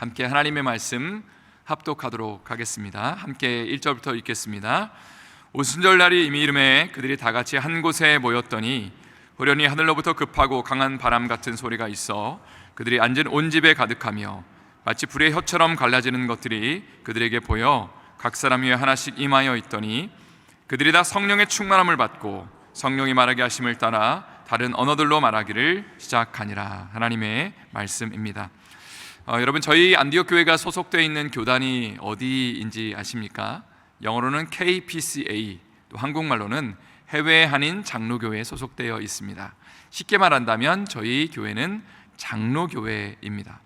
함께 하나님의 말씀 합독하도록 하겠습니다. 함께 1절부터 읽겠습니다. 오순절날이 이미 이름에 그들이 다 같이 한 곳에 모였더니 호련히 하늘로부터 급하고 강한 바람 같은 소리가 있어 그들이 앉은 온 집에 가득하며 마치 불의 혀처럼 갈라지는 것들이 그들에게 보여 각 사람 위에 하나씩 임하여 있더니 그들이 다 성령의 충만함을 받고 성령이 말하게 하심을 따라 다른 언어들로 말하기를 시작하니라. 하나님의 말씀입니다. 여러분, 저희 안디옥 교회가 소속되어 있는 교단이 어디인지 아십니까? 영어로는 KPCA, 또 한국말로는 해외 한인 장로교회에 소속되어 있습니다. 쉽게 말한다면 저희 교회는 장로교회입니다.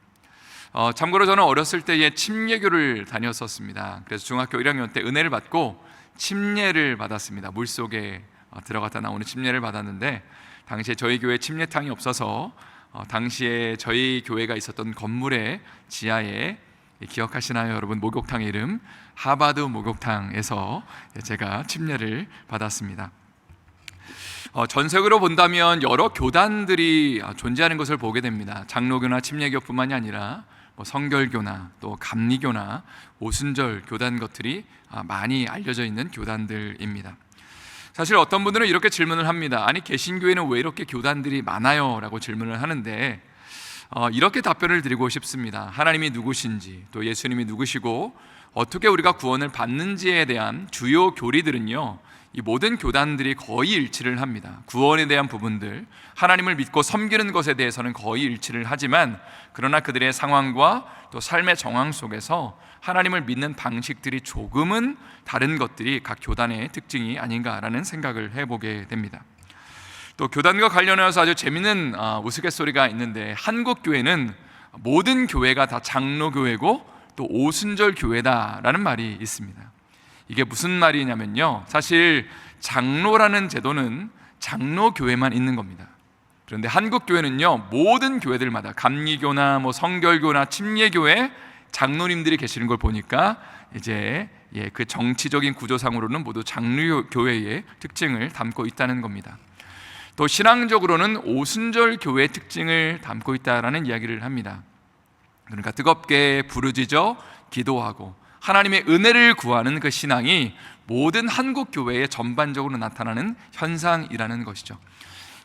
참고로 저는 어렸을 때에 침례교를 다녔었습니다. 그래서 중학교 1학년 때 은혜를 받고 침례를 받았습니다. 물속에 들어갔다 나오는 침례를 받았는데, 당시에 저희 교회에 침례탕이 없어서 당시에 저희 교회가 있었던 건물의 지하에, 기억하시나요 여러분? 목욕탕의 이름 하바드 목욕탕에서 제가 침례를 받았습니다. 전 세계로 본다면 여러 교단들이 존재하는 것을 보게 됩니다. 장로교나 침례교뿐만이 아니라 성결교나 또 감리교나 오순절 교단 것들이 많이 알려져 있는 교단들입니다. 사실 어떤 분들은 이렇게 질문을 합니다. 아니, 개신교회는 왜 이렇게 교단들이 많아요? 라고 질문을 하는데 이렇게 답변을 드리고 싶습니다. 하나님이 누구신지, 또 예수님이 누구시고 어떻게 우리가 구원을 받는지에 대한 주요 교리들은요, 이 모든 교단들이 거의 일치를 합니다. 구원에 대한 부분들, 하나님을 믿고 섬기는 것에 대해서는 거의 일치를 하지만, 그러나 그들의 상황과 또 삶의 정황 속에서 하나님을 믿는 방식들이 조금은 다른 것들이 각 교단의 특징이 아닌가라는 생각을 해보게 됩니다. 또 교단과 관련해서 아주 재미있는 우스갯소리가 있는데, 한국 교회는 모든 교회가 다 장로교회고 또 오순절 교회다라는 말이 있습니다. 이게 무슨 말이냐면요, 사실 장로라는 제도는 장로교회만 있는 겁니다. 그런데 한국 교회는요, 모든 교회들마다 감리교나 성결교나 침례교회 장로님들이 계시는 걸 보니까 이제 그 정치적인 구조상으로는 모두 장로교회의 특징을 담고 있다는 겁니다. 또 신앙적으로는 오순절 교회의 특징을 담고 있다라는 이야기를 합니다. 그러니까 뜨겁게 부르짖어 기도하고 하나님의 은혜를 구하는 그 신앙이 모든 한국 교회에 전반적으로 나타나는 현상이라는 것이죠.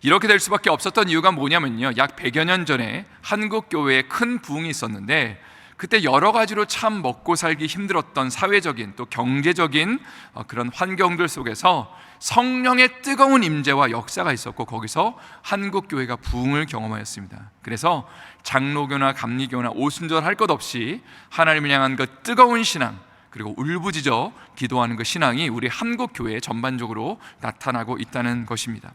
이렇게 될 수밖에 없었던 이유가 뭐냐면요, 약 100여 년 전에 한국 교회에 큰 부흥이 있었는데, 그때 여러 가지로 참 먹고 살기 힘들었던 사회적인 또 경제적인 그런 환경들 속에서 성령의 뜨거운 임재와 역사가 있었고, 거기서 한국 교회가 부흥을 경험하였습니다. 그래서 장로교나 감리교나 오순절 할 것 없이 하나님을 향한 그 뜨거운 신앙, 그리고 울부짖어 기도하는 그 신앙이 우리 한국 교회에 전반적으로 나타나고 있다는 것입니다.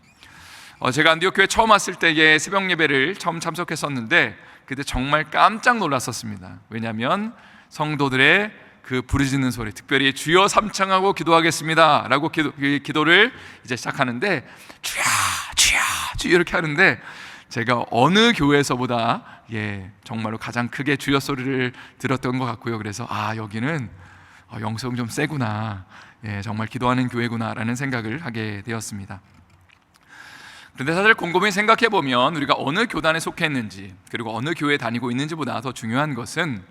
제가 안디옥 교회 처음 왔을 때에 새벽 예배를 처음 참석했었는데, 그때 정말 깜짝 놀랐었습니다. 왜냐하면 성도들의 그 부르짖는 소리, 특별히 주여 삼창하고 기도하겠습니다 라고 기도를 이제 시작하는데, 주여 주여 주여 이렇게 하는데, 제가 어느 교회에서보다 정말로 가장 크게 주여 소리를 들었던 것 같고요. 그래서 여기는 영성 좀 세구나, 정말 기도하는 교회구나 라는 생각을 하게 되었습니다. 그런데 사실 곰곰이 생각해 보면 우리가 어느 교단에 속해 있는지, 그리고 어느 교회에 다니고 있는지보다 더 중요한 것은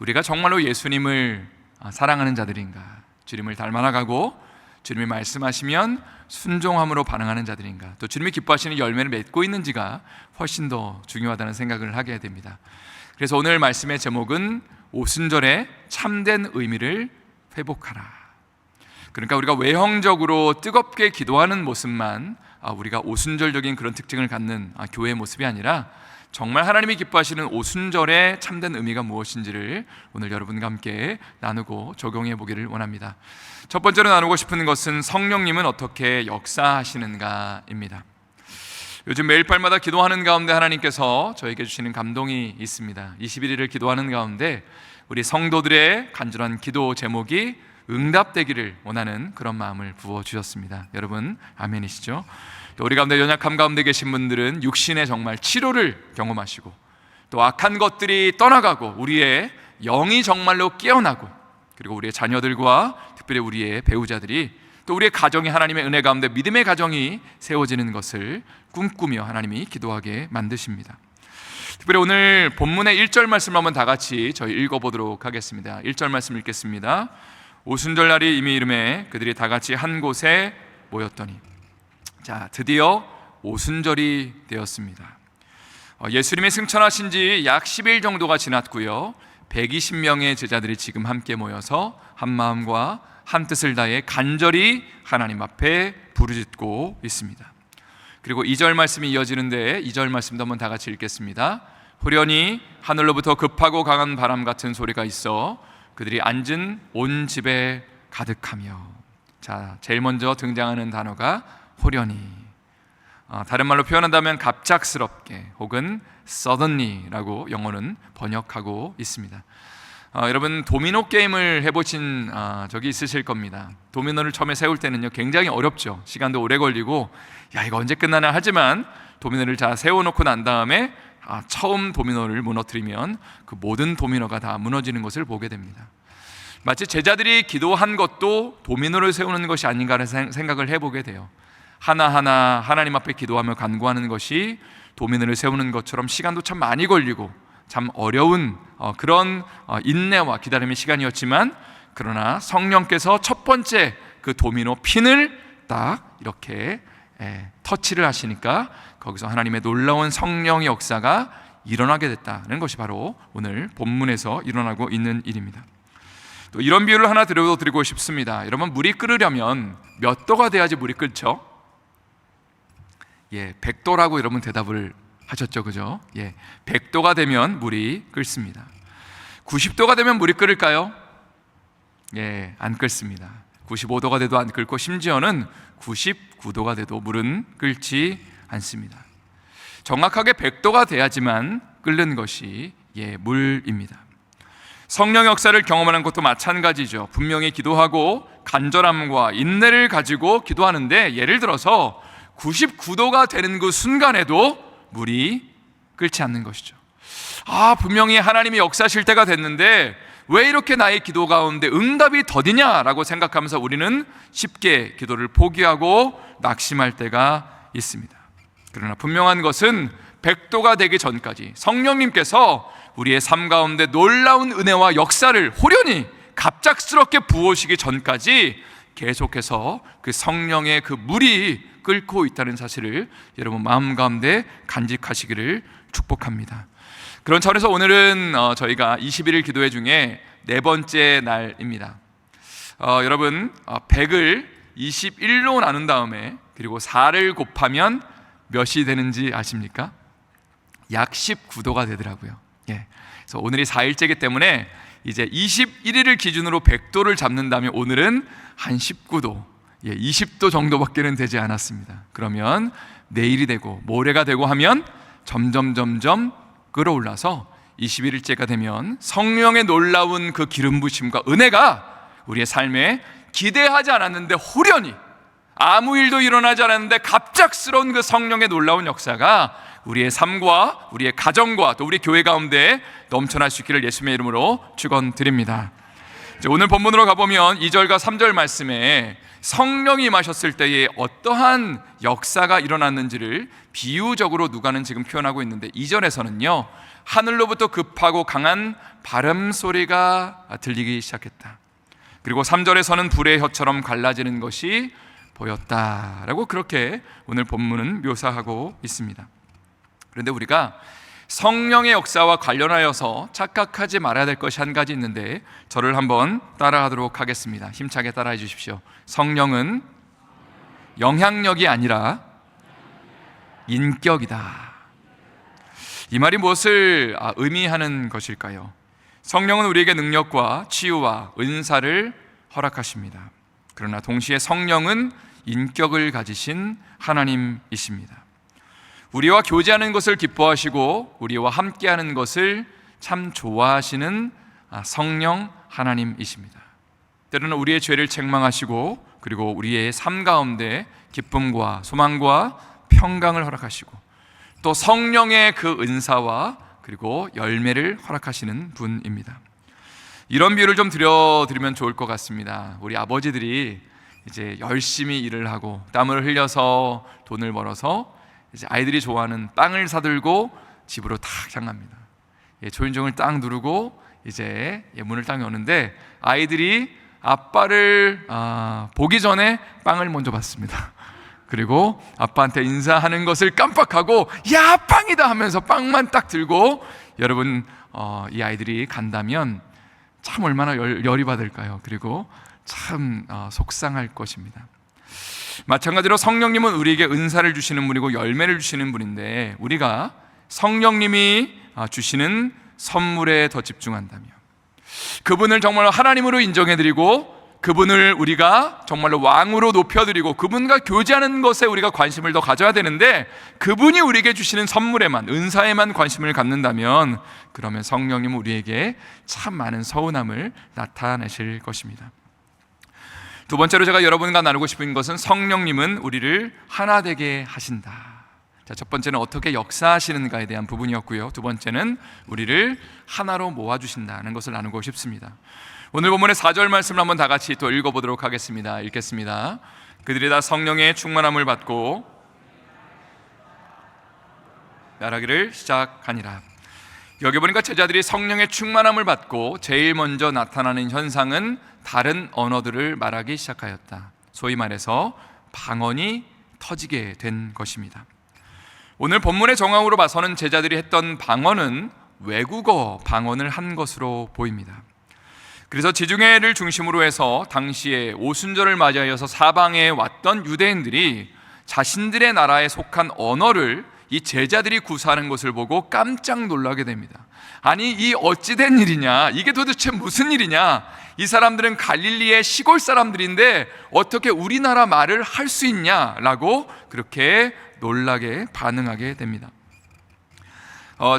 우리가 정말로 예수님을 사랑하는 자들인가, 주님을 닮아나가고 주님이 말씀하시면 순종함으로 반응하는 자들인가, 또 주님이 기뻐하시는 열매를 맺고 있는지가 훨씬 더 중요하다는 생각을 하게 됩니다. 그래서 오늘 말씀의 제목은 오순절의 참된 의미를 회복하라. 그러니까 우리가 외형적으로 뜨겁게 기도하는 모습만 우리가 오순절적인 그런 특징을 갖는 교회의 모습이 아니라, 정말 하나님이 기뻐하시는 오순절의 참된 의미가 무엇인지를 오늘 여러분과 함께 나누고 적용해 보기를 원합니다. 첫 번째로 나누고 싶은 것은 성령님은 어떻게 역사하시는가입니다. 요즘 매일 밤마다 기도하는 가운데 하나님께서 저에게 주시는 감동이 있습니다. 21일을 기도하는 가운데 우리 성도들의 간절한 기도 제목이 응답되기를 원하는 그런 마음을 부어주셨습니다. 여러분 아멘이시죠? 또 우리 가운데 연약함 가운데 계신 분들은 육신의 정말 치료를 경험하시고, 또 악한 것들이 떠나가고 우리의 영이 정말로 깨어나고, 그리고 우리의 자녀들과 특별히 우리의 배우자들이, 또 우리의 가정이 하나님의 은혜 가운데 믿음의 가정이 세워지는 것을 꿈꾸며 하나님이 기도하게 만드십니다. 특별히 오늘 본문의 1절 말씀을 한번 다 같이 저희 읽어보도록 하겠습니다. 1절 말씀 읽겠습니다. 오순절날이 이미 이름에 그들이 다 같이 한 곳에 모였더니. 자, 드디어 오순절이 되었습니다. 예수님이 승천하신 지 약 10일 정도가 지났고요, 120명의 제자들이 지금 함께 모여서 한 마음과 한 뜻을 다해 간절히 하나님 앞에 부르짖고 있습니다. 그리고 2절 말씀이 이어지는데 2절 말씀도 한번 다 같이 읽겠습니다. 후련히 하늘로부터 급하고 강한 바람 같은 소리가 있어 그들이 앉은 온 집에 가득하며. 자, 제일 먼저 등장하는 단어가 후련히. 다른 말로 표현한다면 갑작스럽게 혹은 suddenly라고 영어는 번역하고 있습니다. 여러분 도미노 게임을 해보신 적이 있으실 겁니다. 도미노를 처음에 세울 때는요 굉장히 어렵죠. 시간도 오래 걸리고 야 이거 언제 끝나나 하지만 도미노를 다 세워놓고 난 다음에 처음 도미노를 무너뜨리면 그 모든 도미노가 다 무너지는 것을 보게 됩니다. 마치 제자들이 기도한 것도 도미노를 세우는 것이 아닌가라는 생각을 해보게 돼요. 하나하나 하나님 앞에 기도하며 간구하는 것이 도미노를 세우는 것처럼 시간도 참 많이 걸리고 참 어려운 그런 인내와 기다림의 시간이었지만, 그러나 성령께서 첫 번째 그 도미노 핀을 딱 이렇게 터치를 하시니까 거기서 하나님의 놀라운 성령의 역사가 일어나게 됐다는 것이 바로 오늘 본문에서 일어나고 있는 일입니다. 또 이런 비유를 하나 드리고 싶습니다. 여러분, 물이 끓으려면 몇 도가 돼야지 물이 끓죠? 100도라고 여러분 대답을 하셨죠, 그죠? 100도가 되면 물이 끓습니다. 90도가 되면 물이 끓을까요? 안 끓습니다. 95도가 돼도 안 끓고 심지어는 99도가 돼도 물은 끓지 않습니다. 정확하게 100도가 돼야지만 끓는 것이 물입니다. 성령 역사를 경험하는 것도 마찬가지죠. 분명히 기도하고 간절함과 인내를 가지고 기도하는데 예를 들어서 99도가 되는 그 순간에도 물이 끓지 않는 것이죠. 분명히 하나님이 역사하실 때가 됐는데 왜 이렇게 나의 기도 가운데 응답이 더디냐라고 생각하면서 우리는 쉽게 기도를 포기하고 낙심할 때가 있습니다. 그러나 분명한 것은 100도가 되기 전까지 성령님께서 우리의 삶 가운데 놀라운 은혜와 역사를 호련히 갑작스럽게 부어오시기 전까지 계속해서 그 성령의 그 물이 끓고 있다는 사실을 여러분 마음 가운데 간직하시기를 축복합니다. 그런 차원에서 오늘은 저희가 21일 기도회 중에 네 번째 날입니다. 여러분 100을 21로 나눈 다음에 그리고 4를 곱하면 몇이 되는지 아십니까? 약 19도가 되더라고요. 그래서 오늘이 4일째이기 때문에 이제 21일을 기준으로 100도를 잡는다면 오늘은 한 19도, 20도 정도밖에는 되지 않았습니다. 그러면 내일이 되고 모레가 되고 하면 점점 끌어올라서 21일째가 되면 성령의 놀라운 그 기름 부심과 은혜가 우리의 삶에 기대하지 않았는데 호련히 아무 일도 일어나지 않았는데 갑작스러운 그 성령의 놀라운 역사가 우리의 삶과 우리의 가정과 또 우리 교회 가운데 넘쳐날 수 있기를 예수님의 이름으로 축원드립니다. 오늘 본문으로 가보면 2절과 3절 말씀에 성령이 임하셨을 때에 어떠한 역사가 일어났는지를 비유적으로 누가는 지금 표현하고 있는데 2절에서는요 하늘로부터 급하고 강한 바람 소리가 들리기 시작했다. 그리고 3절에서는 불의 혀처럼 갈라지는 것이 보였다라고 그렇게 오늘 본문은 묘사하고 있습니다. 그런데 우리가 성령의 역사와 관련하여서 착각하지 말아야 될 것이 한 가지 있는데 저를 한번 따라하도록 하겠습니다. 힘차게 따라해 주십시오. 성령은 영향력이 아니라 인격이다. 이 말이 무엇을 의미하는 것일까요? 성령은 우리에게 능력과 치유와 은사를 허락하십니다. 그러나 동시에 성령은 인격을 가지신 하나님이십니다. 우리와 교제하는 것을 기뻐하시고 우리와 함께하는 것을 참 좋아하시는 성령 하나님이십니다. 때로는 우리의 죄를 책망하시고 그리고 우리의 삶 가운데 기쁨과 소망과 평강을 허락하시고 또 성령의 그 은사와 그리고 열매를 허락하시는 분입니다. 이런 비유를 좀 드리면 좋을 것 같습니다. 우리 아버지들이 이제 열심히 일을 하고 땀을 흘려서 돈을 벌어서 이제 아이들이 좋아하는 빵을 사들고 집으로 탁 향합니다. 초인종을 딱 누르고 이제 문을 딱 여는데 아이들이 아빠를 보기 전에 빵을 먼저 받습니다. 그리고 아빠한테 인사하는 것을 깜빡하고 야, 빵이다 하면서 빵만 딱 들고, 여러분 이 아이들이 간다면 참 얼마나 열이 받을까요? 그리고 참 속상할 것입니다. 마찬가지로 성령님은 우리에게 은사를 주시는 분이고 열매를 주시는 분인데, 우리가 성령님이 주시는 선물에 더 집중한다면, 그분을 정말로 하나님으로 인정해드리고 그분을 우리가 정말로 왕으로 높여드리고 그분과 교제하는 것에 우리가 관심을 더 가져야 되는데, 그분이 우리에게 주시는 선물에만, 은사에만 관심을 갖는다면, 그러면 성령님은 우리에게 참 많은 서운함을 나타내실 것입니다. 두 번째로 제가 여러분과 나누고 싶은 것은 성령님은 우리를 하나 되게 하신다. 자, 첫 번째는 어떻게 역사하시는가에 대한 부분이었고요, 두 번째는 우리를 하나로 모아주신다는 것을 나누고 싶습니다. 오늘 본문의 4절 말씀을 한번 다 같이 또 읽어보도록 하겠습니다. 읽겠습니다. 그들이 다 성령의 충만함을 받고 말하기를 시작하니라. 여기 보니까 제자들이 성령의 충만함을 받고 제일 먼저 나타나는 현상은 다른 언어들을 말하기 시작하였다. 소위 말해서 방언이 터지게 된 것입니다. 오늘 본문의 정황으로 봐서는 제자들이 했던 방언은 외국어 방언을 한 것으로 보입니다. 그래서 지중해를 중심으로 해서 당시에 오순절을 맞이하여서 사방에 왔던 유대인들이 자신들의 나라에 속한 언어를 이 제자들이 구사하는 것을 보고 깜짝 놀라게 됩니다. 아니, 이 어찌된 일이냐, 이게 도대체 무슨 일이냐, 이 사람들은 갈릴리의 시골 사람들인데 어떻게 우리나라 말을 할 수 있냐라고 그렇게 놀라게 반응하게 됩니다.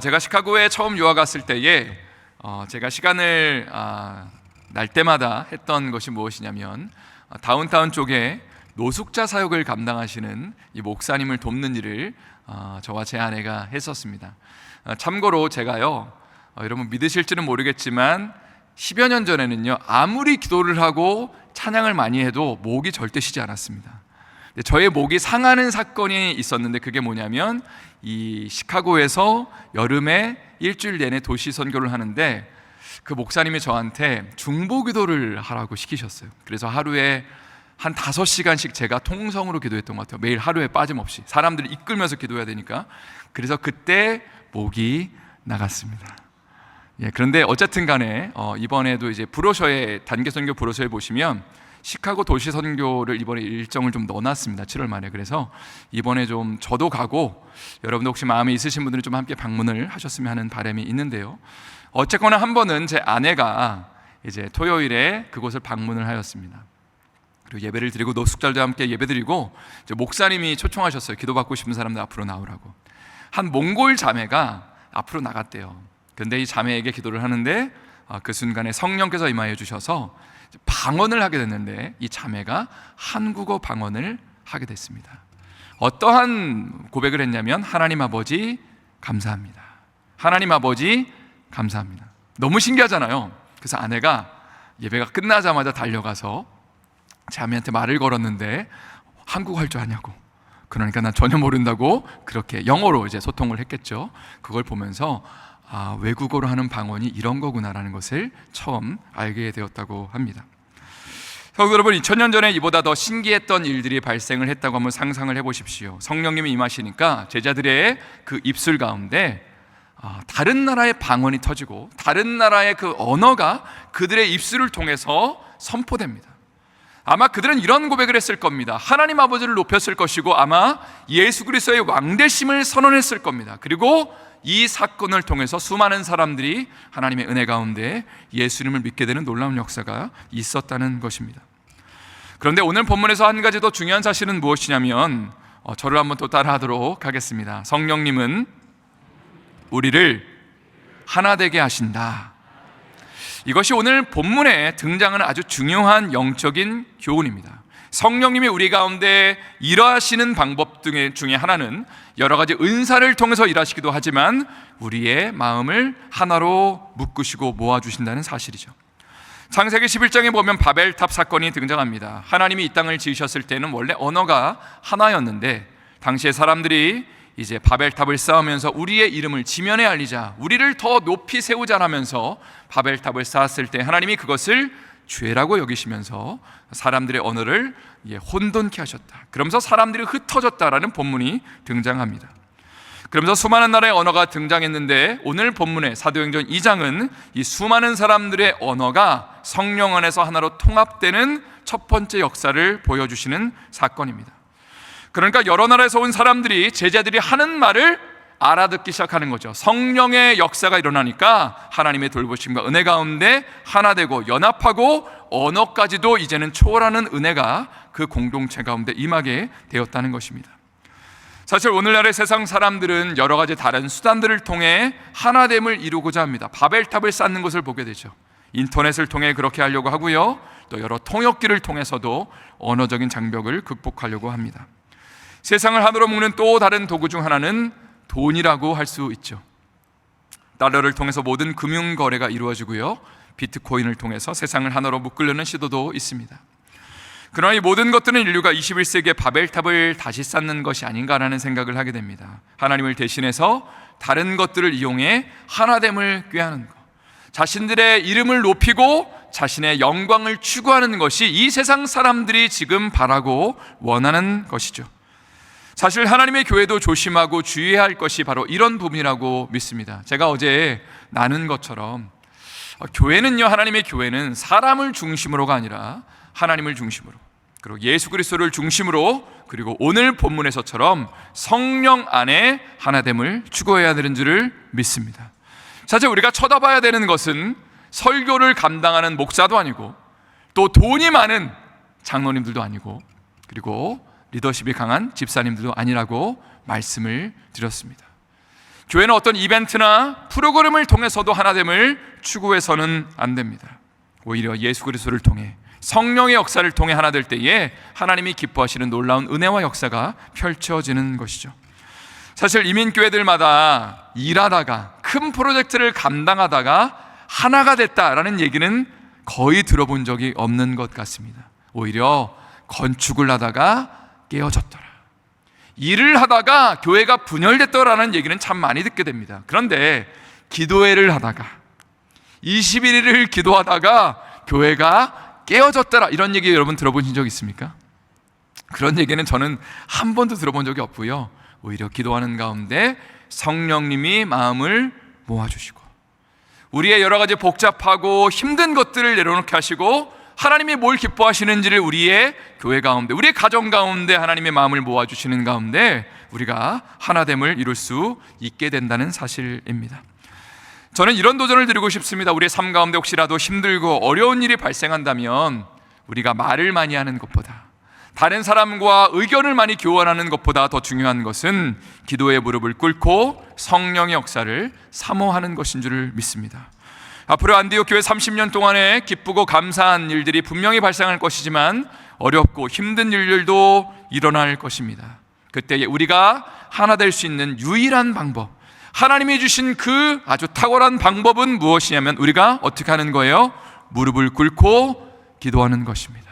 제가 시카고에 처음 유학 갔을 때에 제가 시간을 날 때마다 했던 것이 무엇이냐면, 다운타운 쪽에 노숙자 사역을 감당하시는 이 목사님을 돕는 일을 저와 제 아내가 했었습니다. 참고로 제가요, 여러분 믿으실지는 모르겠지만 10여 년 전에는요, 아무리 기도를 하고 찬양을 많이 해도 목이 절대 쉬지 않았습니다. 저의 목이 상하는 사건이 있었는데, 그게 뭐냐면 이 시카고에서 여름에 일주일 내내 도시 선교를 하는데, 그 목사님이 저한테 중보기도를 하라고 시키셨어요. 그래서 하루에 한 5시간씩 제가 통성으로 기도했던 것 같아요. 매일 하루에 빠짐없이 사람들을 이끌면서 기도해야 되니까. 그래서 그때 목이 나갔습니다. 그런데 어쨌든 간에 이번에도 이제 브로셔에, 단기 선교 브로셔에 보시면 시카고 도시 선교를 이번에 일정을 좀 넣어놨습니다. 7월 말에. 그래서 이번에 좀 저도 가고, 여러분도 혹시 마음에 있으신 분들은 좀 함께 방문을 하셨으면 하는 바람이 있는데요, 어쨌거나 한 번은 제 아내가 이제 토요일에 그곳을 방문을 하였습니다. 그리고 예배를 드리고 노숙자들과 함께 예배드리고, 이제 목사님이 초청하셨어요. 기도받고 싶은 사람들 앞으로 나오라고. 한 몽골 자매가 앞으로 나갔대요. 그런데 이 자매에게 기도를 하는데 그 순간에 성령께서 임하여 주셔서 방언을 하게 됐는데, 이 자매가 한국어 방언을 하게 됐습니다. 어떠한 고백을 했냐면, 하나님 아버지 감사합니다. 하나님 아버지 감사합니다. 너무 신기하잖아요. 그래서 아내가 예배가 끝나자마자 달려가서 자매한테 말을 걸었는데, 한국어 할 줄 아냐고. 그러니까 난 전혀 모른다고 그렇게 영어로 이제 소통을 했겠죠. 그걸 보면서 외국어로 하는 방언이 이런 거구나라는 것을 처음 알게 되었다고 합니다. 성도 여러분, 2000년 전에 이보다 더 신기했던 일들이 발생을 했다고 한번 상상을 해보십시오. 성령님이 임하시니까 제자들의 그 입술 가운데 다른 나라의 방언이 터지고, 다른 나라의 그 언어가 그들의 입술을 통해서 선포됩니다. 아마 그들은 이런 고백을 했을 겁니다. 하나님 아버지를 높였을 것이고, 아마 예수 그리스도의 왕되심을 선언했을 겁니다. 그리고 이 사건을 통해서 수많은 사람들이 하나님의 은혜 가운데 예수님을 믿게 되는 놀라운 역사가 있었다는 것입니다. 그런데 오늘 본문에서 한 가지 더 중요한 사실은 무엇이냐면, 저를 한번 또 따라하도록 하겠습니다. 성령님은 우리를 하나 되게 하신다. 이것이 오늘 본문에 등장하는 아주 중요한 영적인 교훈입니다. 성령님이 우리 가운데 일하시는 방법 중에 하나는 여러 가지 은사를 통해서 일하시기도 하지만, 우리의 마음을 하나로 묶으시고 모아주신다는 사실이죠. 창세기 11장에 보면 바벨탑 사건이 등장합니다. 하나님이 이 땅을 지으셨을 때는 원래 언어가 하나였는데, 당시에 사람들이 이제 바벨탑을 쌓으면서 우리의 이름을 지면에 알리자, 우리를 더 높이 세우자라면서 바벨탑을 쌓았을 때 하나님이 그것을 죄라고 여기시면서 사람들의 언어를 혼돈케 하셨다. 그러면서 사람들이 흩어졌다라는 본문이 등장합니다. 그러면서 수많은 나라의 언어가 등장했는데 오늘 본문의 사도행전 2장은 이 수많은 사람들의 언어가 성령 안에서 하나로 통합되는 첫 번째 역사를 보여주시는 사건입니다. 그러니까 여러 나라에서 온 사람들이 제자들이 하는 말을 알아듣기 시작하는 거죠. 성령의 역사가 일어나니까 하나님의 돌보심과 은혜 가운데 하나 되고 연합하고 언어까지도 이제는 초월하는 은혜가 그 공동체 가운데 임하게 되었다는 것입니다. 사실 오늘날의 세상 사람들은 여러 가지 다른 수단들을 통해 하나됨을 이루고자 합니다. 바벨탑을 쌓는 것을 보게 되죠. 인터넷을 통해 그렇게 하려고 하고요, 또 여러 통역기를 통해서도 언어적인 장벽을 극복하려고 합니다. 세상을 하나로 묶는 또 다른 도구 중 하나는 돈이라고 할 수 있죠. 달러를 통해서 모든 금융 거래가 이루어지고요, 비트코인을 통해서 세상을 하나로 묶으려는 시도도 있습니다. 그러나 이 모든 것들은 인류가 21세기에 바벨탑을 다시 쌓는 것이 아닌가라는 생각을 하게 됩니다. 하나님을 대신해서 다른 것들을 이용해 하나됨을 꾀하는 것, 자신들의 이름을 높이고 자신의 영광을 추구하는 것이 이 세상 사람들이 지금 바라고 원하는 것이죠. 사실 하나님의 교회도 조심하고 주의해야 할 것이 바로 이런 부분이라고 믿습니다. 제가 어제 나눈 것처럼 교회는요, 하나님의 교회는 사람을 중심으로가 아니라 하나님을 중심으로, 그리고 예수 그리스도를 중심으로, 그리고 오늘 본문에서처럼 성령 안에 하나됨을 추구해야 되는 줄을 믿습니다. 사실 우리가 쳐다봐야 되는 것은 설교를 감당하는 목사도 아니고 또 돈이 많은 장로님들도 아니고 그리고 리더십이 강한 집사님들도 아니라고 말씀을 드렸습니다. 교회는 어떤 이벤트나 프로그램을 통해서도 하나됨을 추구해서는 안 됩니다. 오히려 예수 그리스도를 통해 성령의 역사를 통해 하나 될 때에 하나님이 기뻐하시는 놀라운 은혜와 역사가 펼쳐지는 것이죠. 사실 이민교회들마다 일하다가 큰 프로젝트를 감당하다가 하나가 됐다라는 얘기는 거의 들어본 적이 없는 것 같습니다. 오히려 건축을 하다가 깨어졌더라, 일을 하다가 교회가 분열됐더라는 얘기는 참 많이 듣게 됩니다. 그런데 기도회를 하다가 21일을 기도하다가 교회가 깨어졌더라, 이런 얘기 여러분 들어보신 적 있습니까? 그런 얘기는 저는 한 번도 들어본 적이 없고요, 오히려 기도하는 가운데 성령님이 마음을 모아주시고 우리의 여러 가지 복잡하고 힘든 것들을 내려놓게 하시고 하나님이 뭘 기뻐하시는지를 우리의 교회 가운데, 우리의 가정 가운데 하나님의 마음을 모아주시는 가운데 우리가 하나됨을 이룰 수 있게 된다는 사실입니다. 저는 이런 도전을 드리고 싶습니다. 우리의 삶 가운데 혹시라도 힘들고 어려운 일이 발생한다면 우리가 말을 많이 하는 것보다, 다른 사람과 의견을 많이 교환하는 것보다 더 중요한 것은 기도의 무릎을 꿇고 성령의 역사를 사모하는 것인 줄 믿습니다. 앞으로 안디옥 교회 30년 동안에 기쁘고 감사한 일들이 분명히 발생할 것이지만 어렵고 힘든 일들도 일어날 것입니다. 그때 우리가 하나 될 수 있는 유일한 방법, 하나님이 주신 그 아주 탁월한 방법은 무엇이냐면 우리가 어떻게 하는 거예요? 무릎을 꿇고 기도하는 것입니다.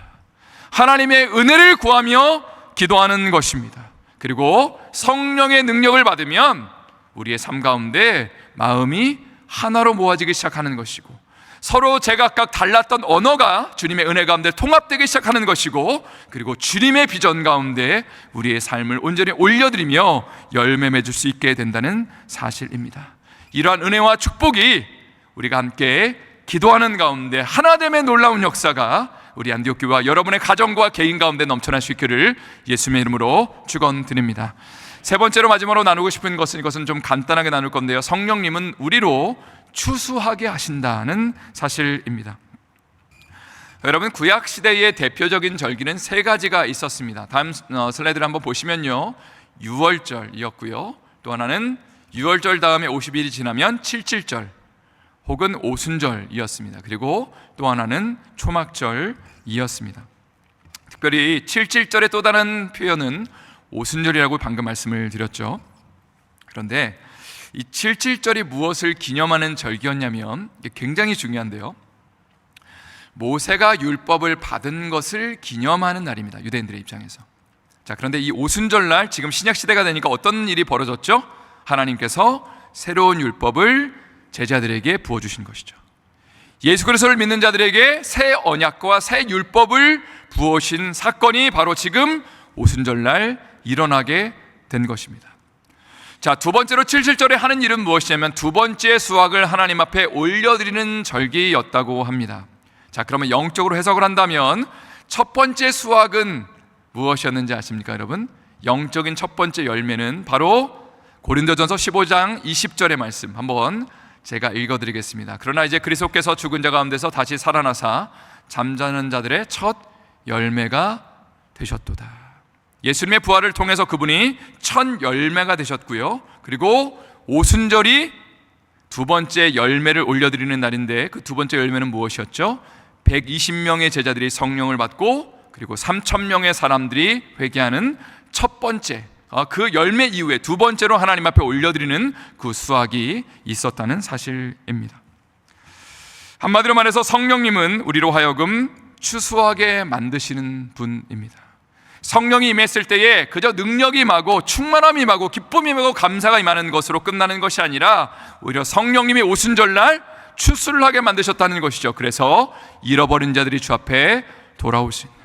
하나님의 은혜를 구하며 기도하는 것입니다. 그리고 성령의 능력을 받으면 우리의 삶 가운데 마음이 하나로 모아지기 시작하는 것이고 서로 제각각 달랐던 언어가 주님의 은혜 가운데 통합되기 시작하는 것이고 그리고 주님의 비전 가운데 우리의 삶을 온전히 올려드리며 열매 맺을 수 있게 된다는 사실입니다. 이러한 은혜와 축복이 우리가 함께 기도하는 가운데 하나됨의 놀라운 역사가 우리 안디옥 교회와 여러분의 가정과 개인 가운데 넘쳐날 수 있기를 예수님의 이름으로 축원드립니다. 세 번째로 마지막으로 나누고 싶은 것은, 이것은 좀 간단하게 나눌 건데요, 성령님은 우리로 추수하게 하신다는 사실입니다. 여러분, 구약 시대의 대표적인 절기는 세 가지가 있었습니다. 다음 슬라이드를 한번 보시면요, 유월절이었고요, 또 하나는 유월절 다음에 50일이 지나면 칠칠절 혹은 오순절이었습니다. 그리고 또 하나는 초막절이었습니다. 특별히 칠칠절의 또 다른 표현은 오순절이라고 방금 말씀을 드렸죠. 그런데 이 칠칠절이 무엇을 기념하는 절기였냐면 이게 굉장히 중요한데요, 모세가 율법을 받은 것을 기념하는 날입니다. 유대인들의 입장에서 자, 그런데 이 오순절날 지금 신약 시대가 되니까 어떤 일이 벌어졌죠? 하나님께서 새로운 율법을 제자들에게 부어주신 것이죠. 예수 그리스도를 믿는 자들에게 새 언약과 새 율법을 부어신 사건이 바로 지금 오순절날 일어나게 된 것입니다. 자, 두 번째로 77절에 하는 일은 무엇이냐면 두 번째 수확을 하나님 앞에 올려드리는 절기였다고 합니다. 자, 그러면 영적으로 해석을 한다면 첫 번째 수확은 무엇이었는지 아십니까, 여러분? 영적인 첫 번째 열매는 바로 고린도전서 15장 20절의 말씀 한번 제가 읽어드리겠습니다. 그러나 이제 그리스도께서 죽은 자 가운데서 다시 살아나사 잠자는 자들의 첫 열매가 되셨도다. 예수님의 부활을 통해서 그분이 첫 열매가 되셨고요, 그리고 오순절이 두 번째 열매를 올려드리는 날인데 그 두 번째 열매는 무엇이었죠? 120명의 제자들이 성령을 받고 그리고 3,000명의 사람들이 회개하는 첫 번째, 그 열매 이후에 두 번째로 하나님 앞에 올려드리는 그 수확이 있었다는 사실입니다. 한마디로 말해서 성령님은 우리로 하여금 추수하게 만드시는 분입니다. 성령이 임했을 때에 그저 능력이 임하고 충만함이 임하고 기쁨이 임하고 감사가 임하는 것으로 끝나는 것이 아니라 오히려 성령님이 오순절날 추수를 하게 만드셨다는 것이죠. 그래서 잃어버린 자들이 주 앞에 돌아올 수 있는,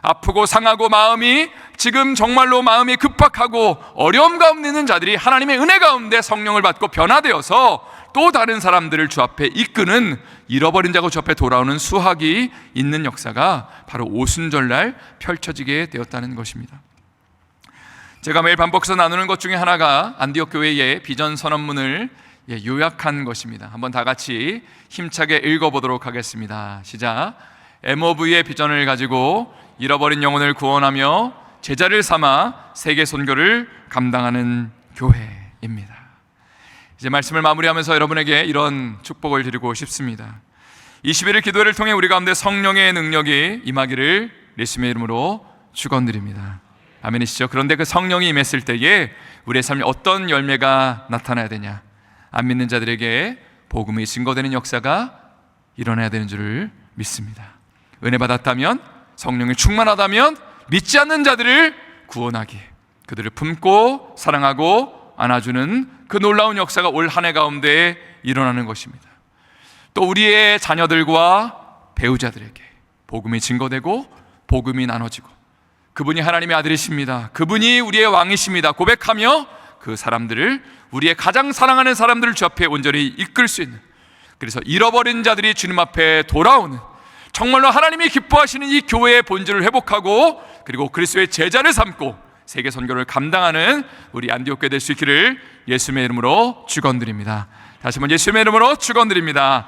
아프고 상하고 마음이 지금 정말로 마음이 급박하고 어려움 가운데 있는 자들이 하나님의 은혜 가운데 성령을 받고 변화되어서 또 다른 사람들을 주 앞에 이끄는, 잃어버린 자가 주 앞에 돌아오는 수확이 있는 역사가 바로 오순절날 펼쳐지게 되었다는 것입니다. 제가 매일 반복해서 나누는 것 중에 하나가 안디옥 교회의 비전 선언문을 요약한 것입니다. 한번 다 같이 힘차게 읽어보도록 하겠습니다. 시작. MOV의 비전을 가지고 잃어버린 영혼을 구원하며 제자를 삼아 세계 선교를 감당하는 교회입니다. 이제 말씀을 마무리하면서 여러분에게 이런 축복을 드리고 싶습니다. 21일 기도회를 통해 우리 가운데 성령의 능력이 임하기를 예수님의 이름으로 축원드립니다. 아멘이시죠? 그런데 그 성령이 임했을 때에 우리의 삶에 어떤 열매가 나타나야 되냐? 안 믿는 자들에게 복음이 증거되는 역사가 일어나야 되는 줄을 믿습니다. 은혜 받았다면, 성령이 충만하다면 믿지 않는 자들을 구원하기, 그들을 품고 사랑하고 안아주는 그 놀라운 역사가 올 한 해 가운데 일어나는 것입니다. 또 우리의 자녀들과 배우자들에게 복음이 증거되고 복음이 나눠지고 그분이 하나님의 아들이십니다, 그분이 우리의 왕이십니다 고백하며 그 사람들을, 우리의 가장 사랑하는 사람들을 주 앞에 온전히 이끌 수 있는, 그래서 잃어버린 자들이 주님 앞에 돌아오는, 정말로 하나님이 기뻐하시는 이 교회의 본질을 회복하고 그리고 그리스도의 제자를 삼고 세계 선교를 감당하는 우리 안디옥 교회 될 수 있기를 예수님의 이름으로 축원드립니다. 다시 한번 예수님의 이름으로 축원드립니다.